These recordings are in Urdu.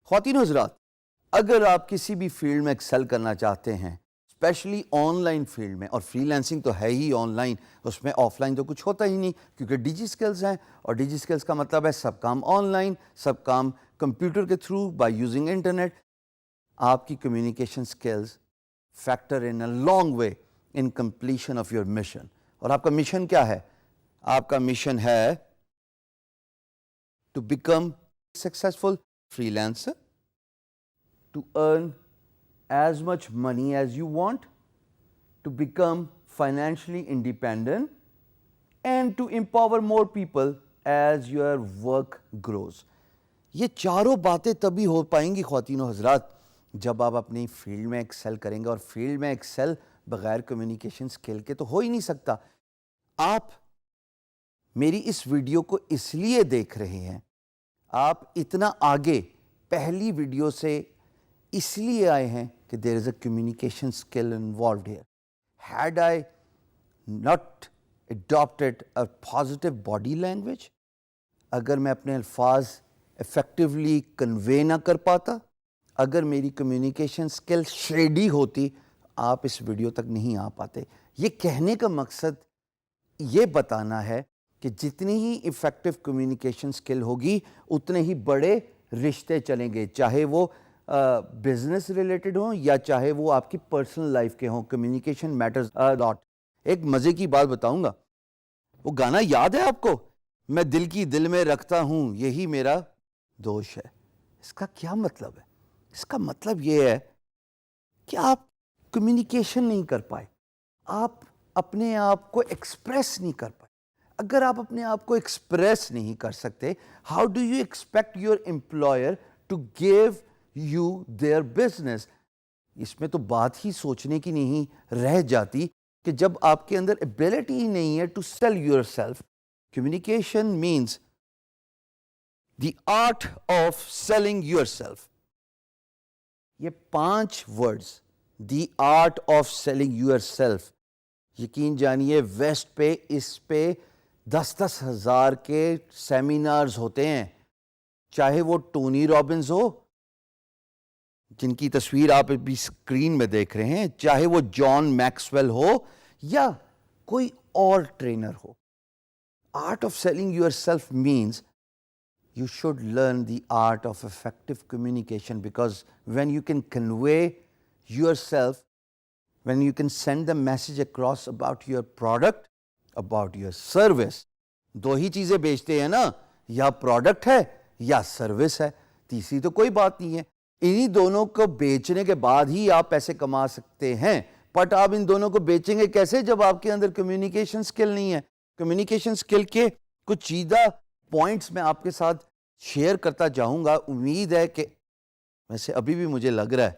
خواتین و حضرات، اگر آپ کسی بھی فیلڈ میں ایکسل کرنا چاہتے ہیں، اسپیشلی آن لائن فیلڈ میں، اور فری لینسنگ تو ہے ہی آن لائن، اس میں آف لائن تو کچھ ہوتا ہی نہیں، کیونکہ ڈیجی سکلز ہیں، اور ڈیجی سکلز کا مطلب ہے سب کام آن لائن، سب کام کمپیوٹر کے تھرو بائی یوزنگ انٹرنیٹ. آپ کی communication skills factor in a long way in completion of your mission. اور آپ کا مشن کیا ہے؟ آپ کا مشن ہے to become successful freelancer, to earn as much money as you want, to become financially independent, and to empower more people as your work grows. یہ چاروں باتیں تبھی ہو پائیں گی خواتین و حضرات جب آپ اپنی فیلڈ میں ایکسل کریں گے, اور فیلڈ میں ایکسل بغیر کمیونیکیشن سکل کے تو ہو ہی نہیں سکتا. آپ میری اس ویڈیو کو اس لیے دیکھ رہے ہیں, آپ اتنا آگے پہلی ویڈیو سے اس لیے آئے ہیں کہ there is a communication skill involved here. Had I not adopted a positive body language, اگر میں اپنے الفاظ افیکٹولی کنوے نہ کر پاتا, اگر میری کمیونیکیشن اسکل شیڈی ہوتی, آپ اس ویڈیو تک نہیں آ پاتے. یہ کہنے کا مقصد یہ بتانا ہے کہ جتنی ہی افیکٹو کمیونیکیشن اسکل ہوگی اتنے ہی بڑے رشتے چلیں گے, چاہے وہ بزنس ریلیٹڈ ہوں یا چاہے وہ آپ کی پرسنل لائف کے ہوں. کمیونیکیشن میٹرز لاٹ. ایک مزے کی بات بتاؤں گا, وہ گانا یاد ہے آپ کو, میں دل کی دل میں رکھتا ہوں یہی میرا دوش ہے. اس کا کیا مطلب ہے؟ اس کا مطلب یہ ہے کہ آپ کمیونیکیشن نہیں کر پائے, آپ اپنے آپ کو ایکسپریس نہیں کر پائے. اگر آپ اپنے آپ کو ایکسپریس نہیں کر سکتے, how do you expect your employer to give you their business? اس میں تو بات ہی سوچنے کی نہیں رہ جاتی کہ جب آپ کے اندر ایبلٹی ہی نہیں ہے to sell yourself. Communication means the art of selling yourself. یہ 5 words, the art of selling yourself, یقین جانیے ویسٹ پہ اس پہ 10-10 ہزار کے سیمینارز ہوتے ہیں, چاہے وہ ٹونی رابنز ہو جن کی تصویر آپ ابھی اسکرین میں دیکھ رہے ہیں, چاہے وہ جان میکسویل ہو یا کوئی اور ٹرینر ہو. Art of selling yourself means you should learn the art of effective communication, because when you can convey yourself, when you can send the message across about your product, about your service, دو ہی چیزیں بیچتے ہیں نا, یا پروڈکٹ ہے یا سروس ہے, تیسری تو کوئی بات نہیں ہے. انہی دونوں کو بیچنے کے بعد ہی آپ پیسے کما سکتے ہیں. بٹ آپ ان دونوں کو بیچیں گے کیسے جب آپ کے اندر کمیونیکیشن سکل نہیں ہے؟ کمیونیکیشن سکل کے کچھ چیزہ پوائنٹس میں آپ کے ساتھ شیئر کرتا جاؤں گا. امید ہے کہ ویسے ابھی بھی مجھے لگ رہا ہے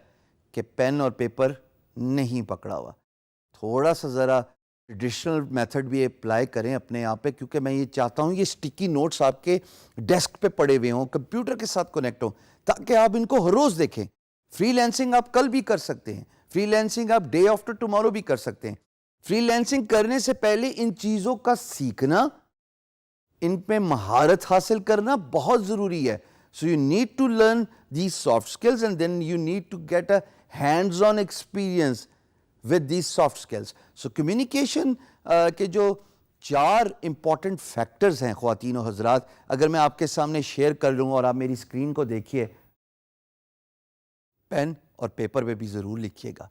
کہ پین اور پیپر نہیں پکڑا ہوا, تھوڑا سا ذرا ٹریڈیشنل میتھڈ بھی اپلائی کریں اپنے آپ پہ, کیونکہ میں یہ چاہتا ہوں یہ اسٹکی نوٹس آپ کے ڈیسک پہ پڑے ہوئے ہوں, کمپیوٹر کے ساتھ کنیکٹ ہوں, تاکہ آپ ان کو ہر روز دیکھیں. فری لینسنگ آپ کل بھی کر سکتے ہیں, فری لینسنگ آپ ڈے آفٹر ٹمارو بھی کر سکتے ہیں. فری لینسنگ کرنے سے پہلے ان چیزوں کا سیکھنا, ان پہ مہارت حاصل کرنا بہت ضروری ہے. So you need to learn these soft skills, and then you need to get a hands on experience with these soft skills. So communication کے جو 4 امپورٹنٹ فیکٹرز ہیں خواتین و حضرات, اگر میں آپ کے سامنے شیئر کر لوں, اور آپ میری اسکرین کو دیکھیے, پین اور پیپر پہ بھی ضرور لکھیے گا.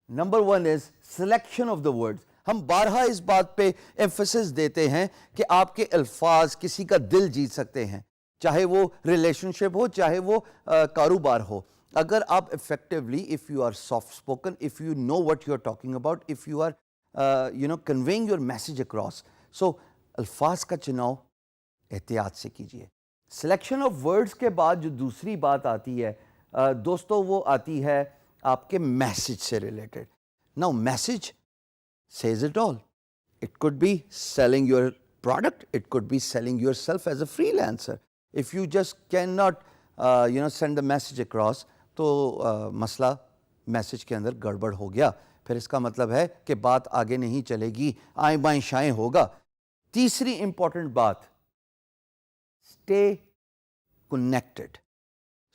Number 1 is selection of the words. ہم بارہا اس بات پہ ایمفسس دیتے ہیں کہ آپ کے الفاظ کسی کا دل جیت سکتے ہیں, چاہے وہ ریلیشن شپ ہو, چاہے وہ کاروبار ہو. اگر آپ effectively, if you are soft spoken, if you know what you are talking about, if you are conveying your message across, so الفاظ کا چناؤ احتیاط سے کیجیے. سلیکشن آف ورڈز کے بعد جو دوسری بات آتی ہے دوستو, وہ آتی ہے آپ کے میسج سے related. Now message says it all. It could be selling your product, it could be selling yourself as a freelancer. If you just cannot send the message across, تو مسئلہ میسج کے اندر گڑبڑ ہو گیا, پھر اس کا مطلب ہے کہ بات آگے نہیں چلے گی, آئیں بائیں شائیں ہوگا. تیسری امپورٹنٹ بات, stay connected.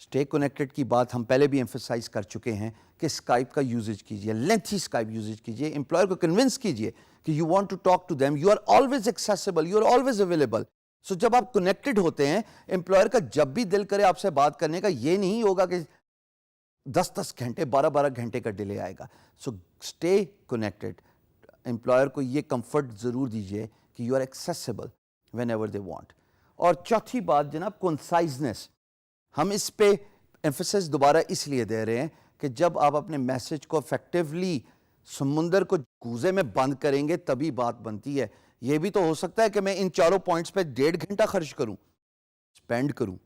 اسٹے کنیکٹڈ کی بات ہم پہلے بھی ایمفسائز کر چکے ہیں کہ اسکائپ کا یوزیج کیجیے, لینتھی اسکائپ یوزیج کیجیے, امپلائر کو کنونس کیجیے کہ you want to talk to them, you are always accessible, you are always available. So جب آپ کنیکٹڈ ہوتے ہیں, امپلائر کا جب بھی دل کرے آپ سے بات کرنے کا, یہ نہیں ہوگا کہ 10 گھنٹے 12 گھنٹے کا ڈیلے آئے گا. So stay connected. امپلائر کو یہ کمفرٹ ضرور دیجیے کہ you are accessible whenever they want. اور چوتھی بات جناب, کنسائزنس. ہم اس پہ ایمفسس دوبارہ اس لیے دے رہے ہیں کہ جب آپ اپنے میسج کو افیکٹولی سمندر کو کوزے میں بند کریں گے تبھی بات بنتی ہے. یہ بھی تو ہو سکتا ہے کہ میں ان چاروں پوائنٹس پہ 1.5 گھنٹہ خرچ کروں, اسپینڈ کروں,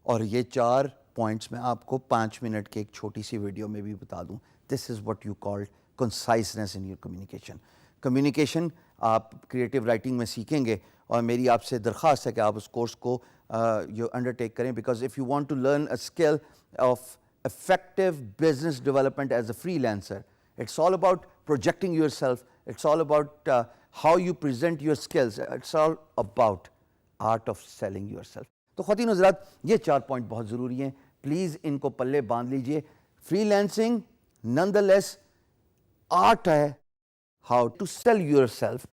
اور یہ 4 پوائنٹس میں آپ کو 5 منٹ کے ایک چھوٹی سی ویڈیو میں بھی بتا دوں. This is what you call conciseness in your communication. Communication آپ کریٹیو رائٹنگ میں سیکھیں گے, اور میری آپ سے درخواست ہے کہ آپ اس کورس کو انڈرٹیک کریں, because if you want to learn a skill of effective business development as a freelancer, it's all about projecting yourself, it's all about how you present your skills, it's all about art of selling yourself. تو خواتین حضرات, یہ 4 پوائنٹ بہت ضروری ہیں, پلیز ان کو پلے باندھ لیجئے. فری لینسنگ نان دا لیس آرٹ ہے, how to sell yourself